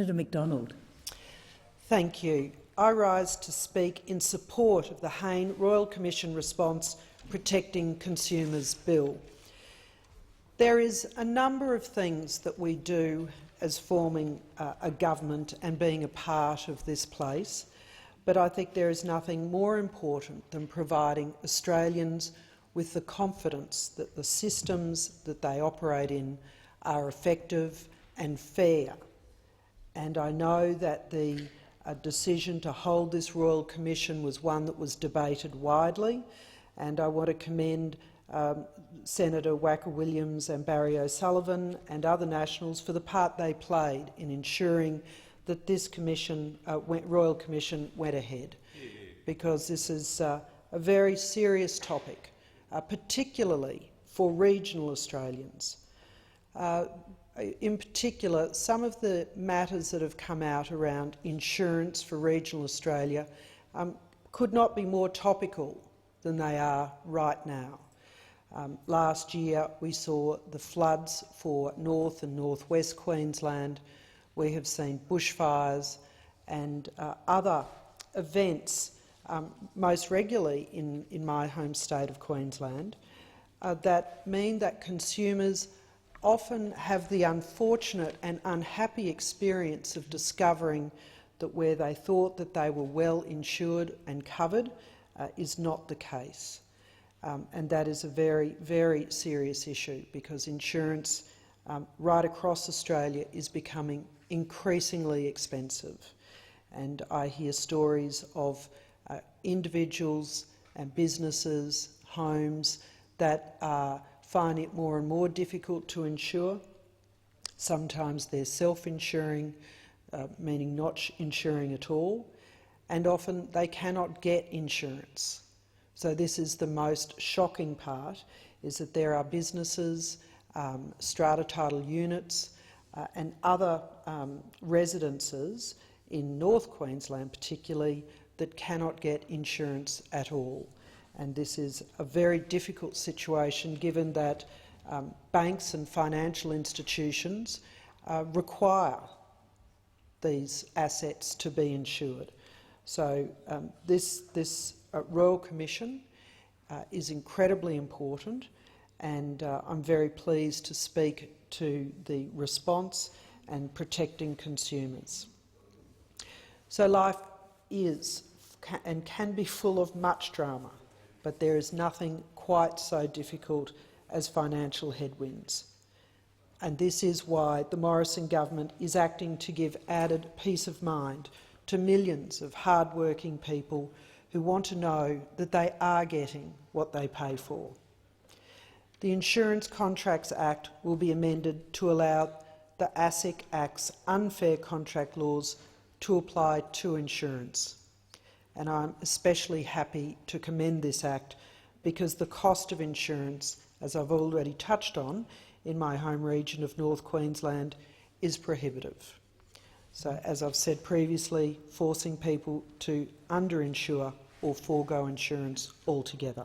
Senator McDonald. Thank you. I rise to speak in support of the Hayne Royal Commission response Protecting Consumers Bill. There is a number of things that we do as forming a government and being a part of this place, but I think there is nothing more important than providing Australians with the confidence that the systems that they operate in are effective and fair. And I know that the decision to hold this Royal Commission was one that was debated widely, and I want to commend Senator Wacker-Williams and Barry O'Sullivan and other Nationals for the part they played in ensuring that this Royal Commission went ahead, because this is a very serious topic, particularly for regional Australians. In particular, some of the matters that have come out around insurance for regional Australia could not be more topical than they are right now. Last year we saw the floods for North and North-West Queensland. We have seen bushfires and other events, most regularly in my home state of Queensland, that mean that consumers often have the unfortunate and unhappy experience of discovering that where they thought that they were well insured and covered is not the case. And that is a very, very serious issue, because insurance right across Australia is becoming increasingly expensive. And I hear stories of individuals and businesses, homes that are finding it more and more difficult to insure. Sometimes they're self-insuring, meaning not insuring at all, and often they cannot get insurance. So this is the most shocking part, is that there are businesses, strata title units and other residences in North Queensland particularly that cannot get insurance at all. And this is a very difficult situation, given that banks and financial institutions require these assets to be insured. So this Royal Commission is incredibly important, and I'm very pleased to speak to the response and protecting consumers. So life is and can be full of much drama, but there is nothing quite so difficult as financial headwinds. And this is why the Morrison Government is acting to give added peace of mind to millions of hard-working people who want to know that they are getting what they pay for. The Insurance Contracts Act will be amended to allow the ASIC Act's unfair contract laws to apply to insurance. And I'm especially happy to commend this Act, because the cost of insurance, as I've already touched on in my home region of North Queensland, is prohibitive. So, as I've said previously, forcing people to underinsure or forego insurance altogether.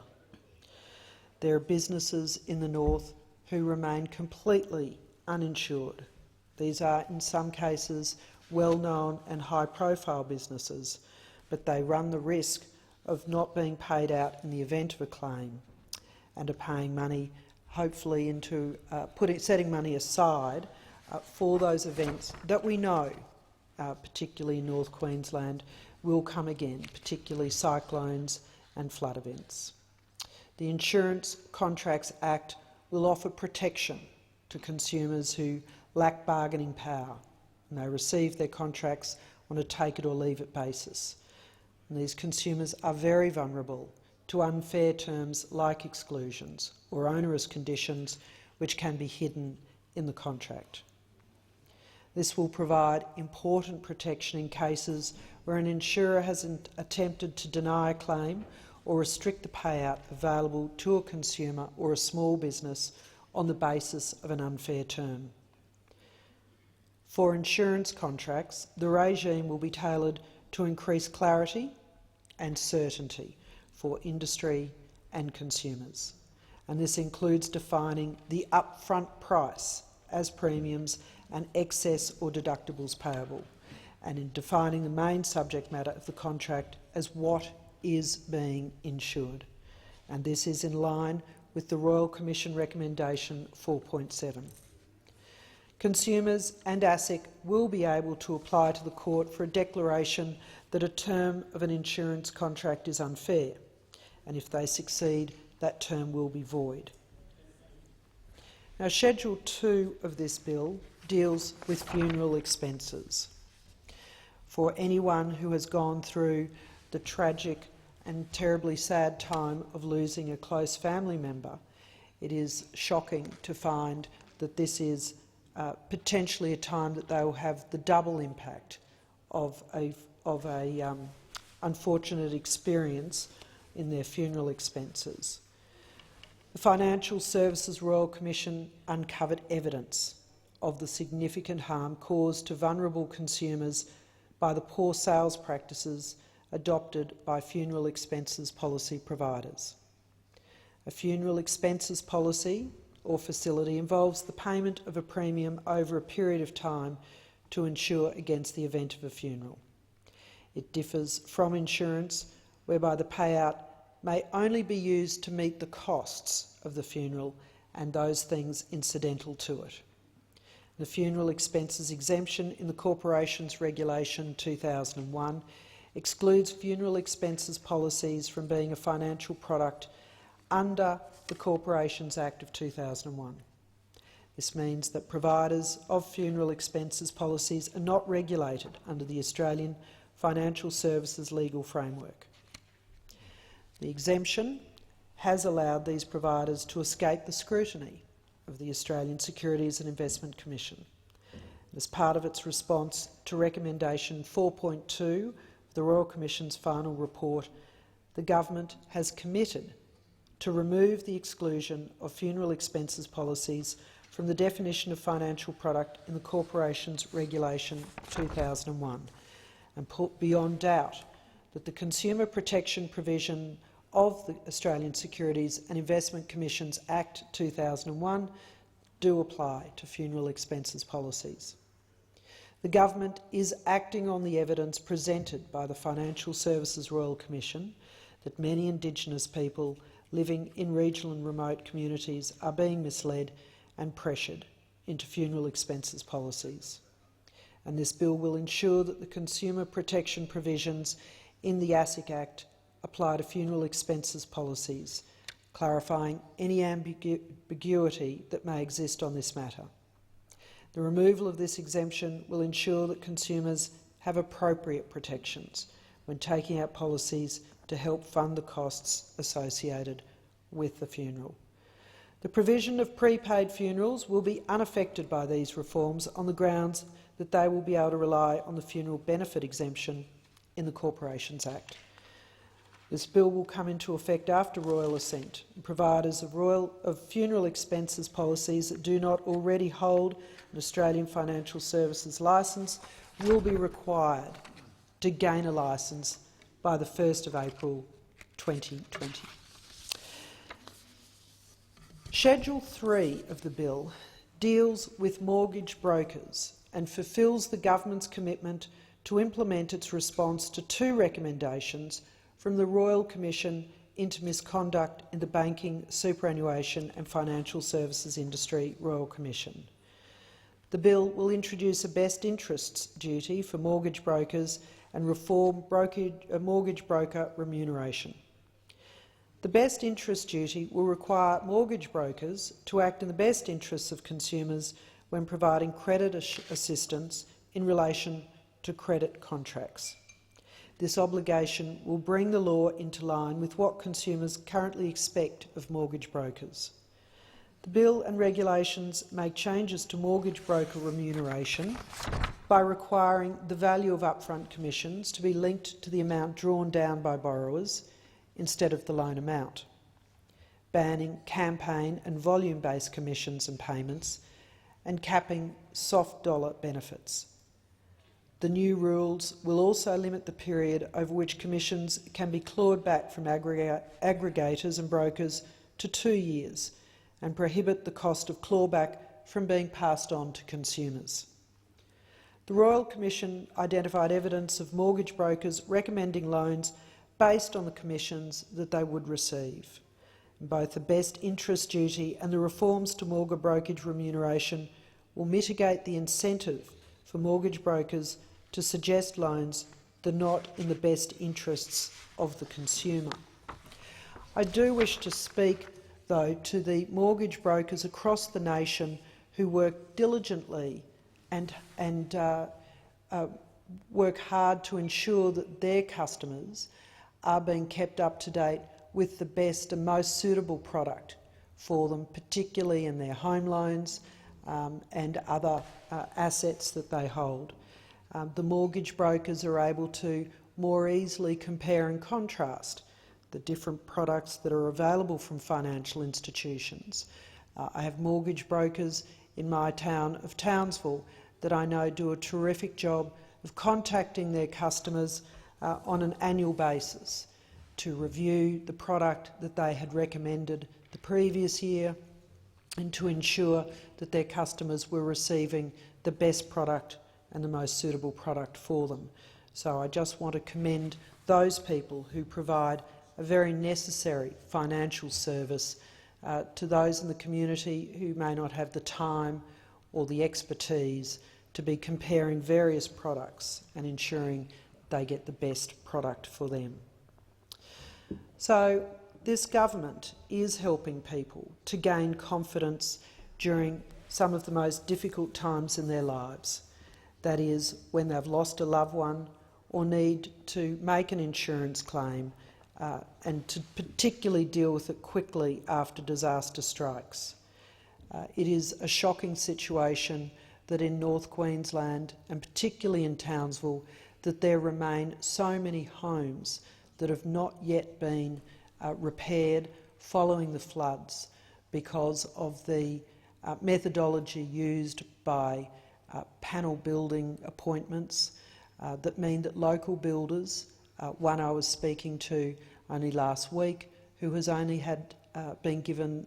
There are businesses in the north who remain completely uninsured. These are, in some cases, well-known and high-profile businesses, but they run the risk of not being paid out in the event of a claim, and are paying money, hopefully into setting money aside for those events that we know, particularly in North Queensland, will come again, particularly cyclones and flood events. The Insurance Contracts Act will offer protection to consumers who lack bargaining power, and they receive their contracts on a take-it-or-leave-it basis. And these consumers are very vulnerable to unfair terms like exclusions or onerous conditions which can be hidden in the contract. This will provide important protection in cases where an insurer has attempted to deny a claim or restrict the payout available to a consumer or a small business on the basis of an unfair term. For insurance contracts, the regime will be tailored to increase clarity and certainty for industry and consumers, and this includes defining the upfront price as premiums and excess or deductibles payable, and in defining the main subject matter of the contract as what is being insured. And this is in line with the Royal Commission recommendation 4.7. Consumers and ASIC will be able to apply to the court for a declaration that a term of an insurance contract is unfair, and if they succeed, that term will be void. Now, Schedule 2 of this bill deals with funeral expenses. For anyone who has gone through the tragic and terribly sad time of losing a close family member, it is shocking to find that this is potentially a time that they will have the double impact of a unfortunate experience in their funeral expenses. The Financial Services Royal Commission uncovered evidence of the significant harm caused to vulnerable consumers by the poor sales practices adopted by funeral expenses policy providers. A funeral expenses policy or facility involves the payment of a premium over a period of time to insure against the event of a funeral. It differs from insurance, whereby the payout may only be used to meet the costs of the funeral and those things incidental to it. The funeral expenses exemption in the Corporations Regulation 2001 excludes funeral expenses policies from being a financial product under the Corporations Act of 2001. This means that providers of funeral expenses policies are not regulated under the Australian Financial Services legal framework. The exemption has allowed these providers to escape the scrutiny of the Australian Securities and Investment Commission. As part of its response to recommendation 4.2 of the Royal Commission's final report, the government has committed to remove the exclusion of funeral expenses policies from the definition of financial product in the Corporations Regulation 2001, and put beyond doubt that the consumer protection provision of the Australian Securities and Investment Commission's Act 2001 do apply to funeral expenses policies. The government is acting on the evidence presented by the Financial Services Royal Commission that many Indigenous people living in regional and remote communities are being misled and pressured into funeral expenses policies. And this bill will ensure that the consumer protection provisions in the ASIC Act apply to funeral expenses policies, clarifying any ambiguity that may exist on this matter. The removal of this exemption will ensure that consumers have appropriate protections when taking out policies to help fund the costs associated with the funeral. The provision of prepaid funerals will be unaffected by these reforms on the grounds that they will be able to rely on the funeral benefit exemption in the Corporations Act. This bill will come into effect after royal assent, and providers of funeral expenses policies that do not already hold an Australian Financial Services licence will be required to gain a licence by the 1st of April 2020. Schedule 3 of the bill deals with mortgage brokers and fulfils the government's commitment to implement its response to 2 recommendations from the Royal Commission into Misconduct in the Banking, Superannuation and Financial Services Industry Royal Commission. The bill will introduce a best interests duty for mortgage brokers and reform mortgage broker remuneration. The best interest duty will require mortgage brokers to act in the best interests of consumers when providing credit assistance in relation to credit contracts. This obligation will bring the law into line with what consumers currently expect of mortgage brokers. The bill and regulations make changes to mortgage broker remuneration by requiring the value of upfront commissions to be linked to the amount drawn down by borrowers instead of the loan amount, banning campaign and volume-based commissions and payments, and capping soft dollar benefits. The new rules will also limit the period over which commissions can be clawed back from aggregators and brokers to 2 years, and prohibit the cost of clawback from being passed on to consumers. The Royal Commission identified evidence of mortgage brokers recommending loans based on the commissions that they would receive. Both the best interest duty and the reforms to mortgage brokerage remuneration will mitigate the incentive for mortgage brokers to suggest loans that are not in the best interests of the consumer. I do wish to speak, though, to the mortgage brokers across the nation who work diligently and work hard to ensure that their customers are being kept up to date with the best and most suitable product for them, particularly in their home loans and other assets that they hold. The mortgage brokers are able to more easily compare and contrast the different products that are available from financial institutions. I have mortgage brokers in my town of Townsville that I know do a terrific job of contacting their customers on an annual basis to review the product that they had recommended the previous year and to ensure that their customers were receiving the best product and the most suitable product for them. So I just want to commend those people who provide a very necessary financial service to those in the community who may not have the time or the expertise to be comparing various products and ensuring they get the best product for them. So this government is helping people to gain confidence during some of the most difficult times in their lives. That is, when they've lost a loved one or need to make an insurance claim and to particularly deal with it quickly after disaster strikes. It is a shocking situation that in North Queensland, and particularly in Townsville, that there remain so many homes that have not yet been repaired following the floods because of the methodology used by panel building appointments that mean that local builders, one I was speaking to only last week, who has only been given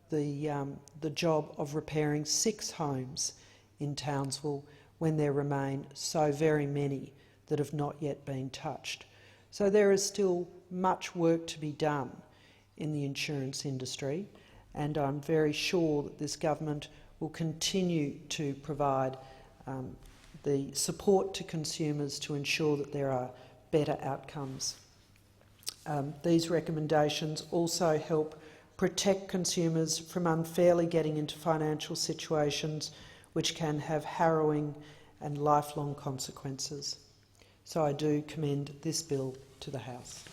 the job of repairing 6 homes in Townsville when there remain so very many that have not yet been touched. So there is still much work to be done in the insurance industry, and I'm very sure that this government will continue to provide the support to consumers to ensure that there are better outcomes. These recommendations also help protect consumers from unfairly getting into financial situations which can have harrowing and lifelong consequences. So I do commend this bill to the House.